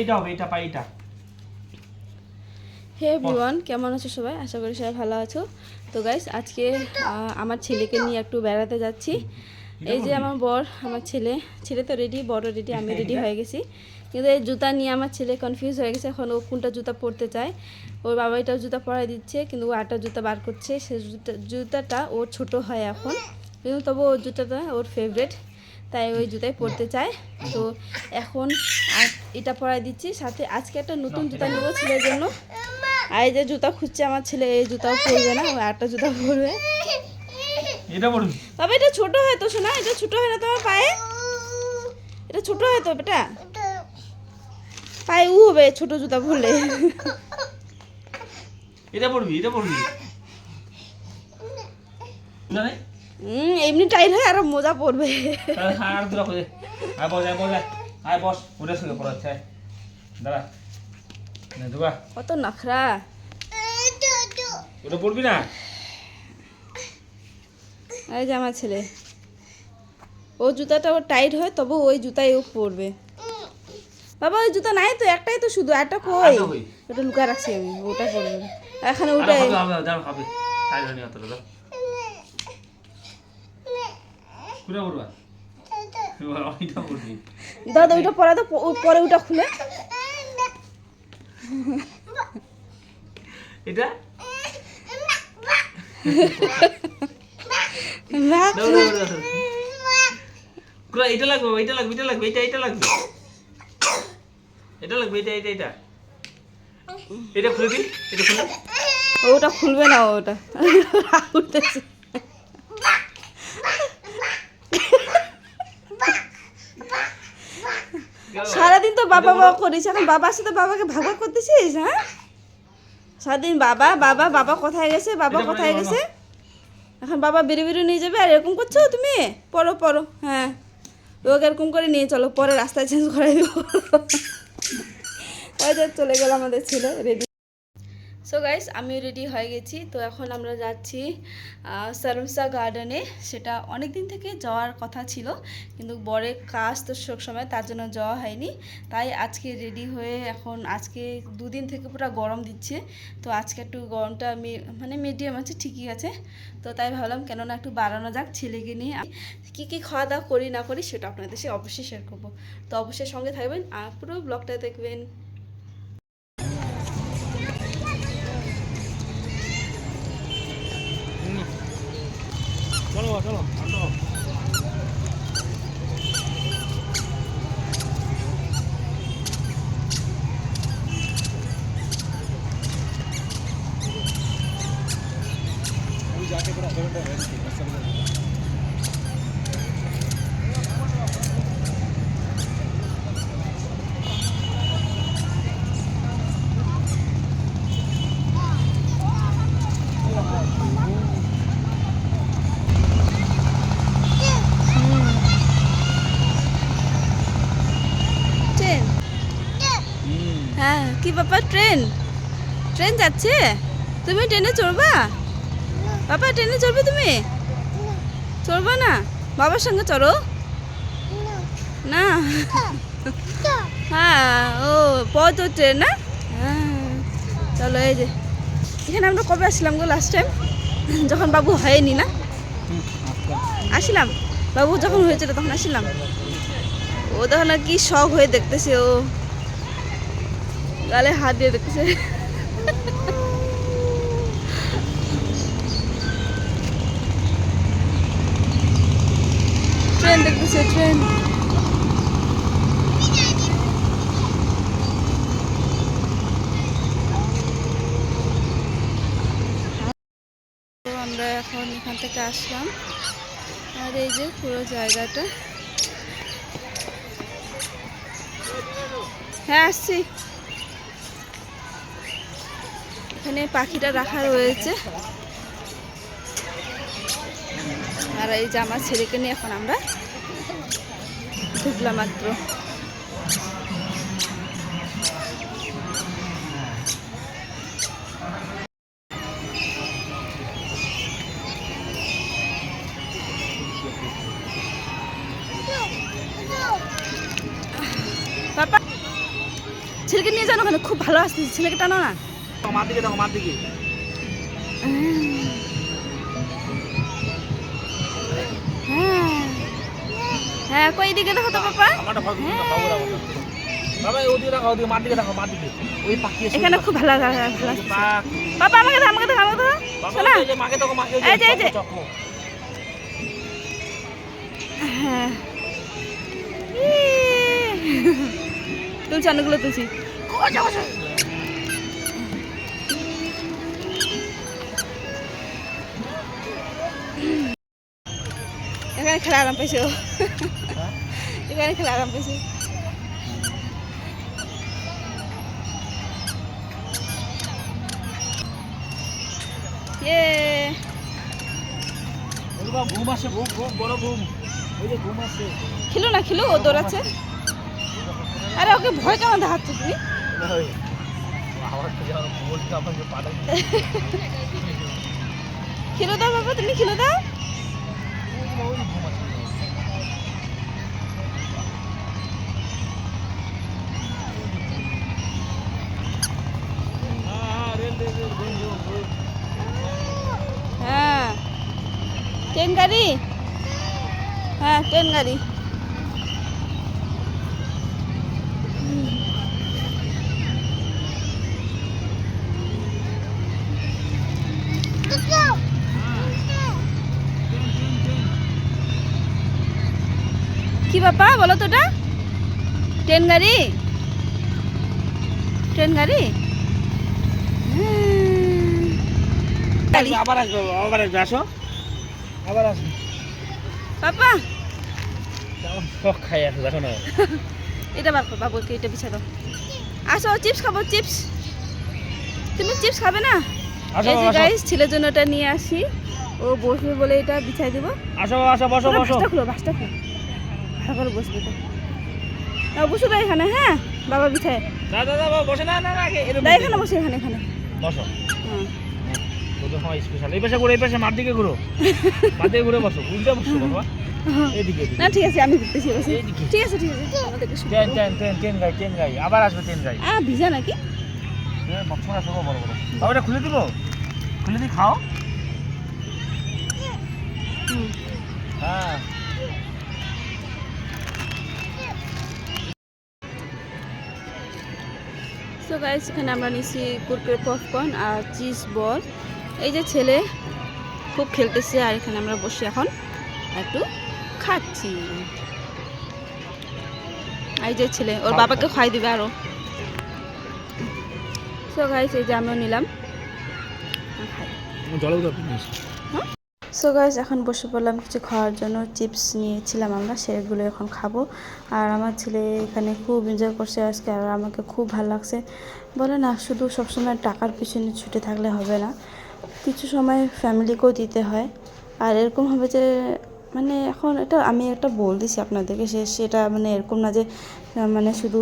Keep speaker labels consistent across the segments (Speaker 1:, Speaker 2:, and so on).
Speaker 1: এইটা হবে, এটা পাই এটা।
Speaker 2: হে এভরিওয়ান, কেমন আছো সবাই? আশা করি সবাই ভালো আছো। তো গাইস, আজকে আমার ছেলেকে নিয়ে একটু বেড়াতে যাচ্ছি। এই যে আমার বর, আমার ছেলে তো রেডি, বড় রেডি, আমি রেডি হয়ে গেছি। কিন্তু এই জুতা নিয়ে আমার ছেলে কনফিউজ হয়ে গেছে। এখন ও কোনটা জুতা পরতে চায়। ওর বাবা এটাও জুতা পরাই দিচ্ছে, কিন্তু ও আরেকটা জুতা বার করছে। সে জুতাটা ওর ছোট হয় এখন, কিন্তু তবু ওর জুতাটা ওর ফেভারেট, তাই ওই জুতাই পরতে চায়। তো এখন এটা পরাই দিচ্ছি, সাথে আজকে একটা নতুন জুতা নেবো ছেলের জন্য। আর এই যে জুতা খুঁজছে আমার ছেলে, এই জুতাও পরবে না, ওই আরেকটা জুতা পরবে।
Speaker 1: এটা পড়বি?
Speaker 2: তবে এটা ছোট হয় তো শোনা, এটা ছোট হয় না তোমার পায়ে? এটা ছোট হয় তো বেটা, পায়ে হবে ছোট জুতা পরলে।
Speaker 1: এটা পড়বি, এটা পড়বি না রে?
Speaker 2: এমনি টাইট হয়, আর মোজা পরবে।
Speaker 1: আর দূর করে আয়, বস আয়, বস আয়, আয় বস, ওটার সঙ্গে পড়াচ্ছে। আয় দাঁড়া না দুবা,
Speaker 2: কত নখরা।
Speaker 1: ওটা পড়বি না?
Speaker 2: এই যে আমার ছেলে, ও জুতাটা ওর টাইট হয়, তবু ওই জুতাই ও পরবে। বাবা ওই জুতা নাই তো, একটাই তো শুধু, একটা কই? ওটা লুকায় রাখছি আমি, ওটা পরবে না। এখানে ওটাই
Speaker 1: হবে তাই জানি অতটা দাও। পুরো পড়বা? ওইটা পড়বি?
Speaker 2: দাদা ওইটা পরা তো, পরে ওটা খুলে।
Speaker 1: এটা এটা লাগবে, এটা লাগবে, এটা লাগবে, এটা লাগবে, এটা লাগবে, এটা এটা এটা খুলে দিন, এটা খুলে।
Speaker 2: ওটা খুলবে না, ওটা উঠতেছে। সারাদিন তো বাবা বাবা করিস, এখন বাবার সাথে বাবাকে ভাগ ভাগ করতেছিস? হ্যাঁ, সারাদিন বাবা বাবা বাবা কোথায় গেছে, বাবা কোথায় গেছে। এখন বাবা বেরো বেরো নিয়ে যাবে, আর এরকম করছো তুমি? পড়ো পড়ো, হ্যাঁ ওকে এরকম করে নিয়ে চলো, পরে রাস্তায় চেঞ্জ করে দেবো। ওই যে চলে গেল আমাদের ছেলে রেডি। সো গাইস, আমিও রেডি হয়ে গেছি। তো এখন আমরা যাচ্ছি সারমসা গার্ডেনে। সেটা অনেক দিন থেকে যাওয়ার কথা ছিল, কিন্তু বরের কাজ তো সব সময়, তার জন্য যাওয়া হয়নি। তাই আজকে রেডি হয়ে, এখন আজকে দুদিন থেকে পুরো গরম দিচ্ছে, তো আজকে একটু গরমটা মানে মিডিয়াম আছে, ঠিকই আছে। তো তাই ভাবলাম কেননা একটু বাড়ানো যাক ছেলেকে নিয়ে। কী কী খাওয়া দাওয়া করি না করি সেটা আপনাদের সাথে অবশ্যই শেয়ার করবো। তো অবশ্যই সঙ্গে থাকবেন আর পুরো ব্লগটা দেখবেন।
Speaker 1: চলো চলো চলো। जाके पूरा
Speaker 2: হ্যাঁ, কি ব্যাপার? ট্রেন ট্রেন যাচ্ছে, তুমি ট্রেনে চড়বা? বাবা ট্রেনে চড়বে তুমি? চড়বা না? বাবার সঙ্গে চড়ো না। হ্যাঁ, ও পথ ট্রেন না। হ্যাঁ চলো। এই যে এখানে আমরা কবে আসলাম গো লাস্ট টাইম? যখন বাবু হয়নি না, আসলাম। বাবু যখন হয়েছিল তখন আসলাম। ও তখন আর কি শখ হয়ে দেখতেছে, ও গালে হাত দিয়ে দেখতেছে। ট্রেন দেখতেছে, ট্রেন। আমরা এখন এখান থেকে আসলাম, আর এই যে পুরো জায়গাটা। হ্যাঁ আসছি। এখানে পাখিটা রাখা রয়েছে, আর এই যে আমার ছেলেকে নিয়ে এখন আমরা ঢুকলাম মাত্র। পাপা ছেলেকে নিয়ে যাও না, ওখানে খুব ভালো আসতেছে, ছেলেকে টানো না।
Speaker 1: মার দিকে দেখো, মার দিকে।
Speaker 2: হ্যাঁ হ্যাঁ, কই দিকে দেখো তো পাপা।
Speaker 1: আমারটা ভালো না, বাবুর আমারটা। বাবা ওদিকে দেখো, ওদিকে মার দিকে দেখো, মার দিকে। ওই পাখি এসে
Speaker 2: এখানে খুব ভালো ভালো আসতেছে। পাপা আমাকে দাও, আমাকে দাও, আমাকে দাও। শোনা,
Speaker 1: এই যে মাকে দেখো, মাকে
Speaker 2: এই যে, এই যে।
Speaker 1: চকো।
Speaker 2: হ্যাঁ তুলছি, অনেকগুলো তুলছি। এখানে খেলা আরাম পেয়েছে ও। এখানে খেলা আরাম পেয়েছে।
Speaker 1: ঘুম আসে, ঘুম ঘুম, বড় ঘুম। ওই যে ঘুম আসে।
Speaker 2: খেলো না, খেলো, ও দৌড়াচ্ছে। আরে ওকে ভয় কেমন দেখাচ্ছ তুমি? খেলো দাও বাবা, তুমি খেলো দাও। হ্যাঁ ট্রেন গাড়ি, হ্যাঁ ট্রেন গাড়ি। কি বাবা বলো তো, ওটা ট্রেন গাড়ি? ট্রেন গাড়ি?
Speaker 1: আবার আসবে, আবার আসবে, আসো আবার আসবে।
Speaker 2: পাপা
Speaker 1: শখ খাই আসো, দেখো না।
Speaker 2: এটা বাবা, বাবুকে এটা বিছা দাও। আসো, চিপস খাবো, চিপস। তুমি চিপস খাবে না?
Speaker 1: আসো,
Speaker 2: এই যে
Speaker 1: আসো।
Speaker 2: গাইস, ছেলের জন্য এটা নিয়ে আসি, ও বসবে বলে এটা বিছাই দেবো।
Speaker 1: আসো, আসো, বসো, বসো।
Speaker 2: বাসটা খুলো, বাসটা খুলো, ভালো করে বসবে তো। বসো তো এখানে, হ্যাঁ বাবা বিছায়
Speaker 1: দাদা দাদা বসে, না না না,
Speaker 2: দা, এখানে বসে, এখানে এখানে
Speaker 1: বসো।
Speaker 2: হ্যাঁ।
Speaker 1: তোদের হয় স্পেশাল। এই পাশে ঘুরো, এই পাশে মার দিকে ঘুরো, মার দিকে ঘুরে বসো, উল্টে বসো বাবা। এইদিকে, এদিকে।
Speaker 2: না ঠিক আছে, আমি ঘুরতেছি, বসে।
Speaker 1: এইদিকে।
Speaker 2: ঠিক আছে ঠিক আছে, আমাদেরকে শুরু
Speaker 1: ট্রেন
Speaker 2: করো।
Speaker 1: ট্রেন ট্রেন ট্রেন গাই, ট্রেন গাই, আবার আসবে ট্রেন গাই।
Speaker 2: ভিজা নাকি?
Speaker 1: বক্সরা সব বড় বড়। বাবা এটা খুলে দিব, খুলে দি খাও।
Speaker 2: হুম।
Speaker 1: হ্যাঁ
Speaker 2: সো গাইস, এখানে আমরা নিছি কুরকুরে, পপকর্ন আর চিজ বল। এই যে ছেলে খুব খেলতেছে, আর এখানে আমরা বসে এখন একটু খাচ্ছি। এই যে ছেলে ওর বাবাকে খাই দিবে আরো। সো গাইস, এই যে আমিও নিলাম, খাই।
Speaker 1: জলে উঠে পিনিস।
Speaker 2: সো গাইস, এখন বসে পড়লাম কিছু খাওয়ার জন্য। চিপস নিয়েছিলাম আমরা, সেগুলো এখন খাবো। আর আমার ছেলে এখানে খুব এনজয় করছে আজকে, আর আমাকে খুব ভালো লাগছে। বলে না, শুধু সবসময় টাকার পিছনে ছুটে থাকলে হবে না, কিছু সময় ফ্যামিলিকেও দিতে হয়। আর এরকম হবে যে মানে এখন এটা আমি একটা দিছি আপনাদেরকে, সেটা মানে এরকম না যে মানে শুধু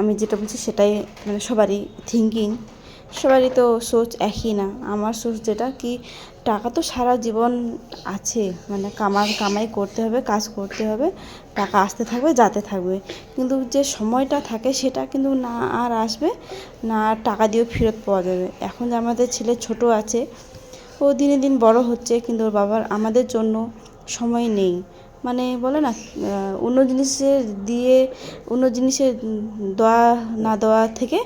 Speaker 2: আমি যেটা বলছি সেটাই মানে সবারই থিঙ্কিং, সবারই তো সোচ একই না। আমার সোচ যেটা কি, টাকা তো সারা জীবন আছে, মানে কামাই করতে হবে, কাজ করতে হবে, টাকা আসতে থাকবে, যেতে থাকবে। কিন্তু যে সময়টা থাকে সেটা কিন্তু না আর আসবে না, আর টাকা দিয়েও ফেরত পাওয়া যাবে। এখন যে আমাদের ছেলে ছোট আছে, ও দিনে দিন বড় হচ্ছে, কিন্তু ওর বাবার আমাদের জন্য সময় নেই। মানে বলে না, অন্য জিনিসের দেওয়া না দেওয়া থেকে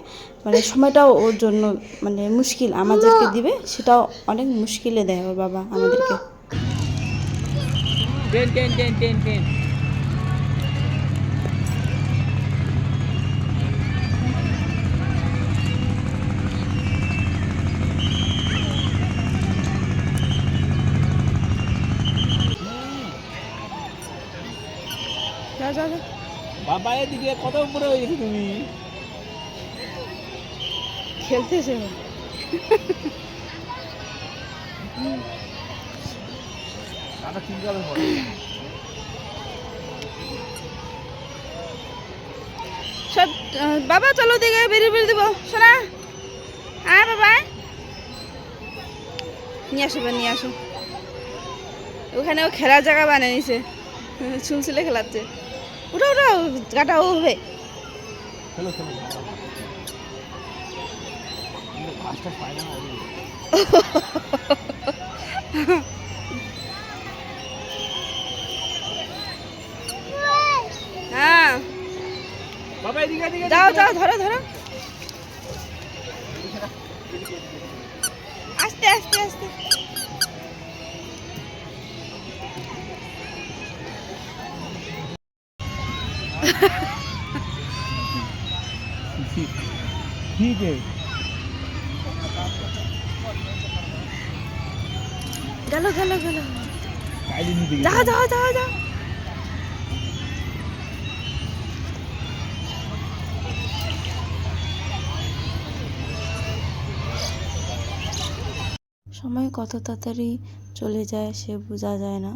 Speaker 2: মানে সময়টাও ওর জন্য মানে মুশকিল, আমাদেরকে দিবে সেটাও অনেক মুশকিলে দেয় ওর বাবা আমাদেরকে।
Speaker 1: Train train train train train.
Speaker 2: যা যা যা।
Speaker 1: বাবা এদিকে কত উপরে হয়ে গেছে তুমি।
Speaker 2: খেলতেছে
Speaker 1: দাদা কি করে বলে।
Speaker 2: সব বাবা চলো দিকে বেরিয়ে দেবো, শোনা। বাবা নিয়ে আসো। ওখানে ও খেলার জায়গা বানিয়ে নিছে, ছুলছুলে খেলাচ্ছে। উঠাও গাটা ও হবে।
Speaker 1: চলো চলো ফার্স্টটা পাই না
Speaker 2: হ্যাঁ
Speaker 1: বাবা এদিকে এদিকে
Speaker 2: যাও যাও ধরো ধরো আস্তে আস্তে আস্তে
Speaker 1: ठीक है
Speaker 2: গেল গেল গেল
Speaker 1: কাইলি নিতে
Speaker 2: যাও যাও যাও যাও সময় কত তাড়াতাড়ি চলে যায় সে বোঝা যায় না।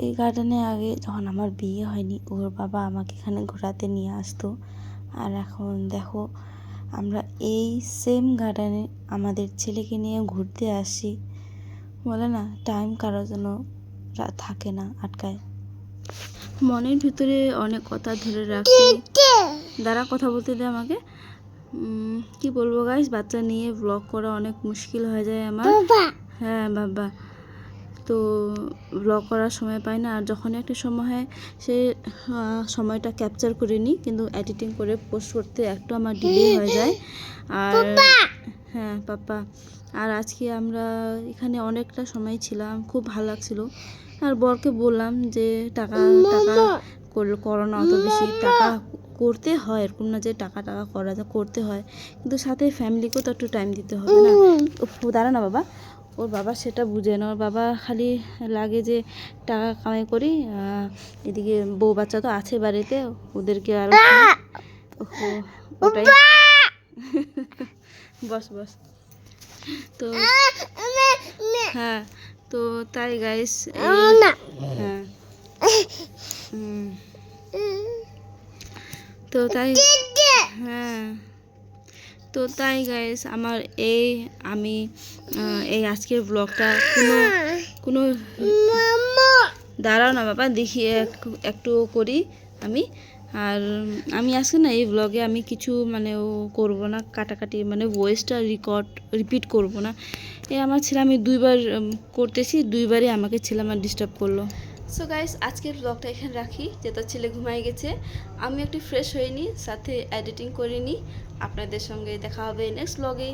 Speaker 2: এই গার্ডেনে আগে যখন আমার বিয়ে হয়নি ওর বাবা আমাকে এখানে ঘোরাতে নিয়ে আসতো, আর এখন দেখো আমরা এই সেম গার্ডেনে আমাদের ছেলেকে নিয়ে ঘুরতে আসি। বলে না টাইম কারোর জন্য থাকে না, আটকায়। মনের ভিতরে অনেক কথা ধরে রাখি, দ্বারা কথা বলতে দে আমাকে। কি বলবো গাইস, বাচ্চা নিয়ে ব্লগ করা অনেক মুশকিল হয়ে যায় আমার। হ্যাঁ বাবা, তো ব্লগ করার সময় পাই না, আর যখন একটা সময় হয় সে সময়টা ক্যাপচার করে নিই, কিন্তু এডিটিং করে পোস্ট করতে একটু আমার ডিলে হয়ে যায়। আর হ্যাঁ পাপা, আর আজকে আমরা এখানে অনেকটা সময় ছিলাম, খুব ভালো লাগছিল। আর বরকে বললাম যে টাকা টাকা করো না অত বেশি, টাকা করতে হয়, এরকম না যে টাকা টাকা করা যায়, করতে হয়, কিন্তু সাথে ফ্যামিলিকেও তো একটু টাইম দিতে হবে না। দাঁড়া না বাবা, ওর বাবা সেটা বুঝে না, ওর বাবা খালি লাগে যে টাকা কামাই করি, এদিকে বউ বাচ্চা তো আছে বাড়িতে, ওদেরকে আর ওটাই। বস বস। তো হ্যাঁ, তো তাই গাইস, হ্যাঁ তো তাই, হ্যাঁ তো তাই গাইস আমার আমি এই আজকের ব্লগটা কোনো দাঁড়াও না বাবা, দেখি একটু করি আমি। আর আমি আজকে না এই ব্লগে আমি কিছু মানে করবো না, কাটাকাটি মানে ভয়েসটা রিপিট করব না। আমার ছেলে, আমি দুইবার করতেছি, দুইবারই আমাকে ছেলে আমার ডিস্টার্ব করলো। সো গাইস আজকের ব্লগটা এখানে রাখি, যেহেতু ছেলে ঘুমাই গেছে, আমি একটু ফ্রেশ হয়ে নিই, সাথে এডিটিং করে নিই। আপনাদের সঙ্গে দেখা হবে নেক্সট ব্লগে।